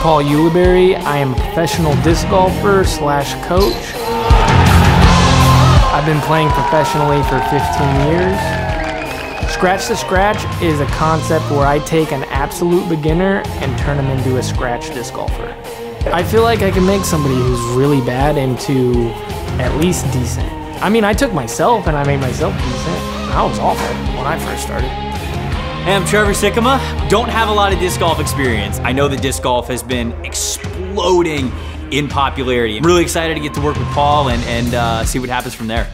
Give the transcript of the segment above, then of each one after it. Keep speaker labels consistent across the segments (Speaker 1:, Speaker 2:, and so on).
Speaker 1: Paul Ulibarri. I am a professional disc golfer slash coach. I've been playing professionally for 15 years. Scratch to scratch is a concept where I take an absolute beginner and turn them into a scratch disc golfer. I feel like I can make somebody who's really bad into at least decent. I mean, I took myself and I made myself decent. I was awful when I first started.
Speaker 2: Hey, I'm Trevor Sikkema. Don't have a lot of disc golf experience. I know that disc golf has been exploding in popularity. I'm really excited to get to work with Paul and see what happens from there.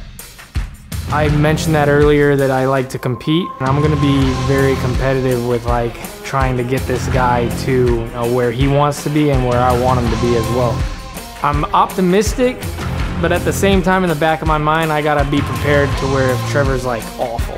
Speaker 1: I mentioned that earlier that I like to compete, and I'm gonna be very competitive with like trying to get this guy to where he wants to be and where I want him to be as well. I'm optimistic, but at the same time in the back of my mind, I gotta be prepared to where if Trevor's like awful.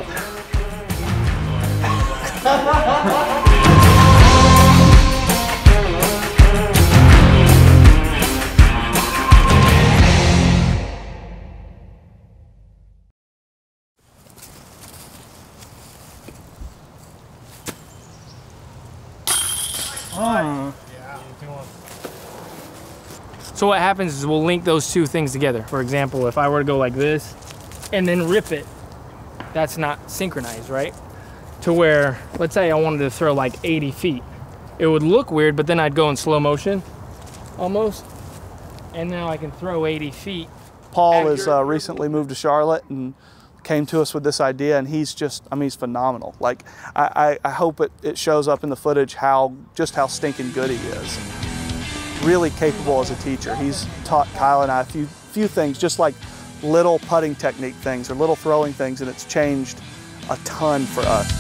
Speaker 1: So what happens is we'll link those two things together. For example, if I were to go like this and then rip it, that's not synchronized, right? To where, let's say I wanted to throw like 80 feet. It would look weird, but then I'd go in slow motion, almost. And now I can throw 80 feet.
Speaker 3: Paul has recently moved to Charlotte and came to us with this idea, and he's just, I mean, he's phenomenal. Like, I hope it shows up in the footage just how stinking good he is. Really capable as a teacher. He's taught Kyle and I a few things, just like little putting technique things or little throwing things, and it's changed a ton for us.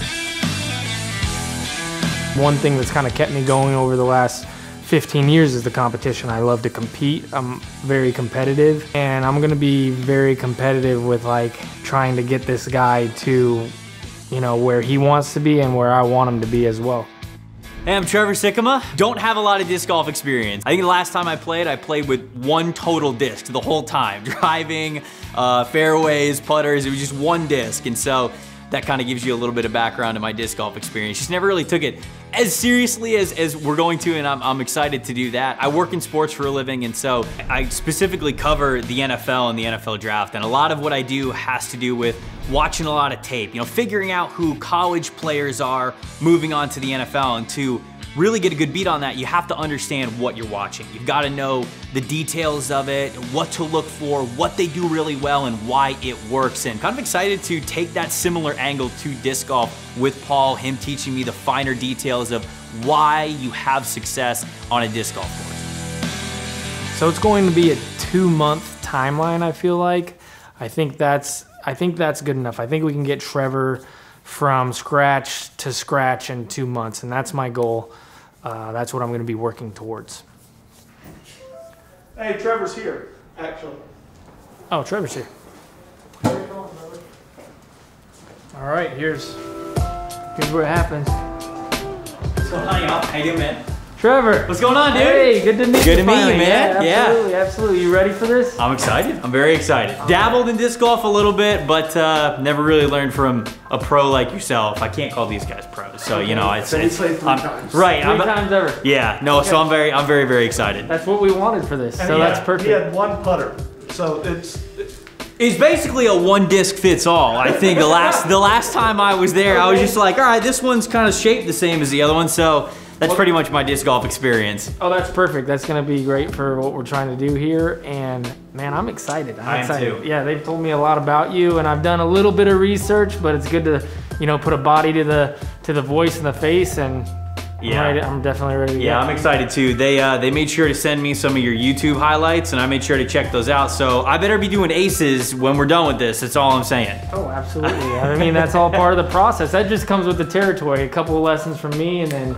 Speaker 1: One thing that's kind of kept me going over the last 15 years is the competition. I love to compete. I'm very competitive, and I'm gonna be very competitive with like trying to get this guy to, where he wants to be and where I want him to be as well.
Speaker 2: Hey, I'm Trevor Sikkema. Don't have a lot of disc golf experience. I think the last time I played with one total disc the whole time. Driving, fairways, putters, it was just one disc. And so that kind of gives you a little bit of background in my disc golf experience. Just never really took it as seriously as we're going to, and I'm excited to do that. I work in sports for a living, and so I specifically cover the NFL and the NFL draft, and a lot of what I do has to do with watching a lot of tape, figuring out who college players are moving on to the NFL, and to really get a good beat on that, you have to understand what you're watching. You've got to know the details of it, what to look for, what they do really well, and why it works. And kind of excited to take that similar angle to disc golf with Paul, him teaching me the finer details of why you have success on a disc golf course.
Speaker 1: So it's going to be a 2-month timeline, I feel like. I think that's good enough. I think we can get Trevor from scratch to scratch in 2 months, and that's my goal. That's what I'm going to be working towards.
Speaker 3: Hey, Trevor's here, actually.
Speaker 1: Oh, Trevor's here. All right, here's where it happens.
Speaker 2: What's going on, y'all? How you doing, man?
Speaker 1: Trevor.
Speaker 2: What's going on, dude?
Speaker 1: Hey, good to meet you.
Speaker 2: Good to meet you, man.
Speaker 1: Yeah, absolutely, absolutely. You ready for this?
Speaker 2: I'm excited. I'm very excited. Dabbled in disc golf a little bit, but never really learned from a pro like yourself. I can't call these guys pros, so it's
Speaker 3: played 3 times.
Speaker 2: Right.
Speaker 1: 3 times ever.
Speaker 2: Yeah. No. Okay. So I'm very, very excited.
Speaker 1: That's what we wanted for this. So that's perfect.
Speaker 3: He had 1 putter, so
Speaker 2: It's basically a one disc fits all. I think the last time I was there, I was just like, all right, this one's kind of shaped the same as the other one, so that's pretty much my disc golf experience.
Speaker 1: Oh, that's perfect. That's gonna be great for what we're trying to do here, and man, I'm excited. I'm excited.
Speaker 2: Too.
Speaker 1: Yeah, they've told me a lot about you, and I've done a little bit of research, but it's good to put a body to the voice and the face, and
Speaker 2: yeah,
Speaker 1: I'm definitely ready to go.
Speaker 2: Yeah, I'm excited too. They made sure to send me some of your YouTube highlights, and I made sure to check those out. So I better be doing aces when we're done with this. That's all I'm saying.
Speaker 1: Oh, absolutely. I mean, that's all part of the process. That just comes with the territory. A couple of lessons from me, and then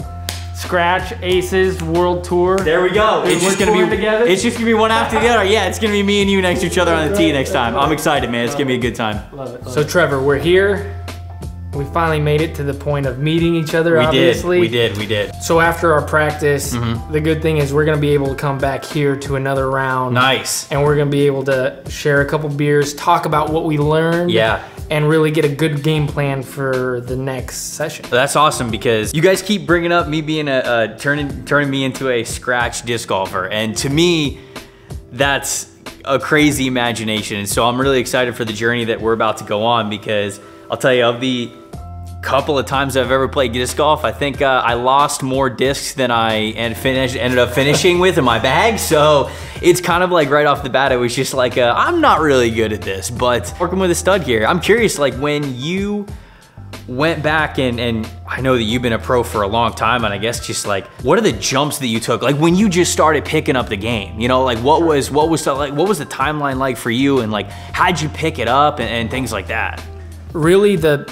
Speaker 1: scratch, aces, world tour.
Speaker 2: There we go. It's just gonna be one after the other. Yeah, it's gonna be me and you next to each other on the tee next time. I'm excited, man. It's gonna be a good time.
Speaker 1: Love it. So Trevor, we're here. We finally made it to the point of meeting each other, obviously.
Speaker 2: We did.
Speaker 1: So after our practice, the good thing is we're gonna be able to come back here to another round.
Speaker 2: Nice.
Speaker 1: And we're gonna be able to share a couple beers, talk about what we learned.
Speaker 2: Yeah.
Speaker 1: and really get a good game plan for the next session.
Speaker 2: That's awesome, because you guys keep bringing up me being turning me into a scratch disc golfer, and to me, that's a crazy imagination. And so I'm really excited for the journey that we're about to go on, because I'll tell you, of the couple of times I've ever played disc golf, I think I lost more discs than I ended up finishing with in my bag. So it's kind of like right off the bat, it was just like, I'm not really good at this, but working with a stud here. I'm curious, like when you went back and I know that you've been a pro for a long time, and I guess just like, what are the jumps that you took? Like when you just started picking up the game, you know, like what was the timeline like for you, and like how'd you pick it up and things like that?
Speaker 1: Really, the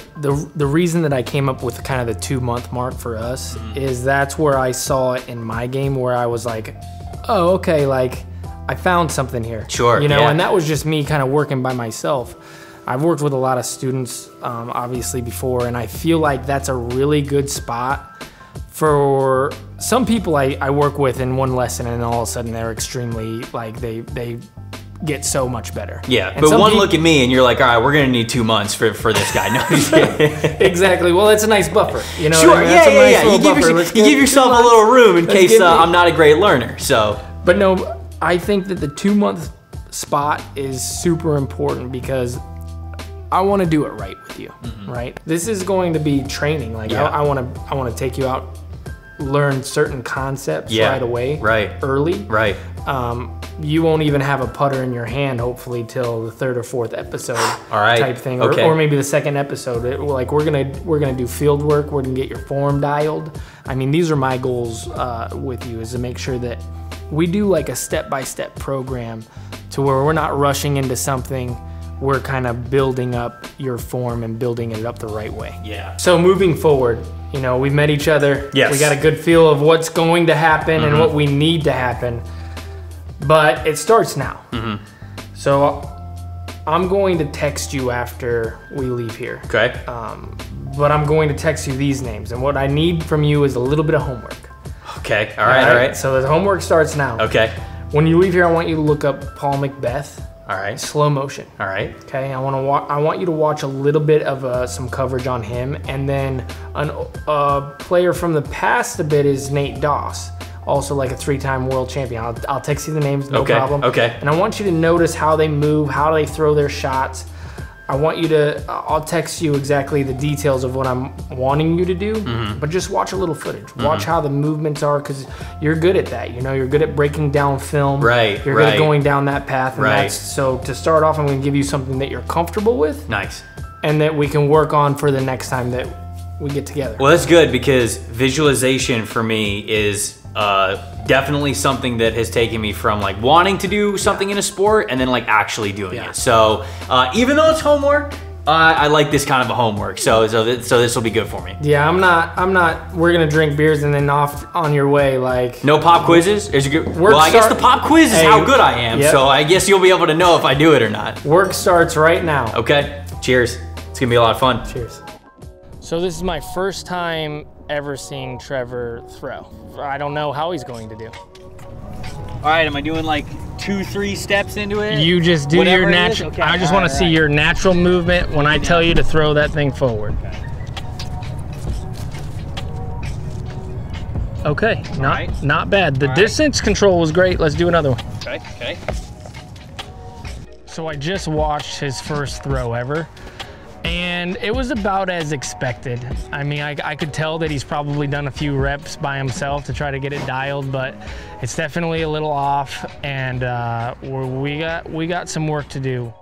Speaker 1: reason that I came up with kind of the 2-month mark for us is that's where I saw it in my game, where I was like, oh, okay, like I found something here.
Speaker 2: Sure,
Speaker 1: you know,
Speaker 2: yeah.
Speaker 1: And that was just me kind of working by myself. I've worked with a lot of students, obviously before, and I feel like that's a really good spot for some people I work with in one lesson, and all of a sudden they're extremely, like they get so much better.
Speaker 2: Yeah,
Speaker 1: and
Speaker 2: but one look at me and you're like, all right, we're gonna need 2 months for this guy. No, just kidding.
Speaker 1: Exactly. Well, it's a nice buffer. You know.
Speaker 2: Sure.
Speaker 1: What I mean?
Speaker 2: Yeah. You give yourself a little room in case I'm not a great learner. So.
Speaker 1: But no, I think that the 2-month spot is super important, because I want to do it right with you. Right. This is going to be training. Like I want to take you out, learn certain concepts right away.
Speaker 2: Right.
Speaker 1: Early.
Speaker 2: Right.
Speaker 1: You won't even have a putter in your hand, hopefully, till the 3rd or 4th episode.
Speaker 2: All right.
Speaker 1: Type thing,
Speaker 2: okay.
Speaker 1: or maybe the 2nd episode. Like we're gonna do field work. We're gonna get your form dialed. I mean, these are my goals with you, is to make sure that we do like a step-by-step program, to where we're not rushing into something. We're kind of building up your form and building it up the right way.
Speaker 2: Yeah.
Speaker 1: So moving forward, you know, we've met each other.
Speaker 2: Yes.
Speaker 1: We got a good feel of what's going to happen and what we need to happen. But it starts now. So I'm going to text you after we leave here.
Speaker 2: Okay.
Speaker 1: But I'm going to text you these names. And what I need from you is a little bit of homework.
Speaker 2: Okay. All right.
Speaker 1: So the homework starts now.
Speaker 2: Okay.
Speaker 1: When you leave here, I want you to look up Paul Macbeth.
Speaker 2: All right.
Speaker 1: Slow motion.
Speaker 2: All right.
Speaker 1: Okay. I want you to watch a little bit of some coverage on him, and then a player from the past a bit is Nate Doss, also like a 3-time world champion. I'll text you the names, no problem.
Speaker 2: Okay.
Speaker 1: And I want you to notice how they move, how they throw their shots. I want you to, I'll text you exactly the details of what I'm wanting you to do, but just watch a little footage. Watch how the movements are, because you're good at that. You know, you're good at breaking down film.
Speaker 2: Right,
Speaker 1: You're good at going down that path. And
Speaker 2: right.
Speaker 1: So to start off, I'm going to give you something that you're comfortable with.
Speaker 2: Nice.
Speaker 1: And that we can work on for the next time that we get together.
Speaker 2: Well, that's good, because visualization for me is definitely something that has taken me from like wanting to do something in a sport and then like actually doing it. So even though it's homework, I like this kind of a homework. So this will be good for me.
Speaker 1: Yeah, I'm not. We're gonna drink beers and then off on your way. Like
Speaker 2: no pop quizzes. Is it good? Well, I guess the pop quiz is how good I am. So I guess you'll be able to know if I do it or not.
Speaker 1: Work starts right now.
Speaker 2: Okay. Cheers. It's gonna be a lot of fun.
Speaker 1: Cheers. So this is my first time ever seeing Trevor throw. I don't know how he's going to do.
Speaker 2: All right, am I doing like 2-3 steps into it?
Speaker 1: You just do your natural. Okay, I just want to see your natural movement when I tell you to throw that thing forward. Okay, not bad. The distance control was great. Let's do another one.
Speaker 2: Okay.
Speaker 1: So I just watched his first throw ever, and it was about as expected. I mean, I could tell that he's probably done a few reps by himself to try to get it dialed, but it's definitely a little off, and we got some work to do.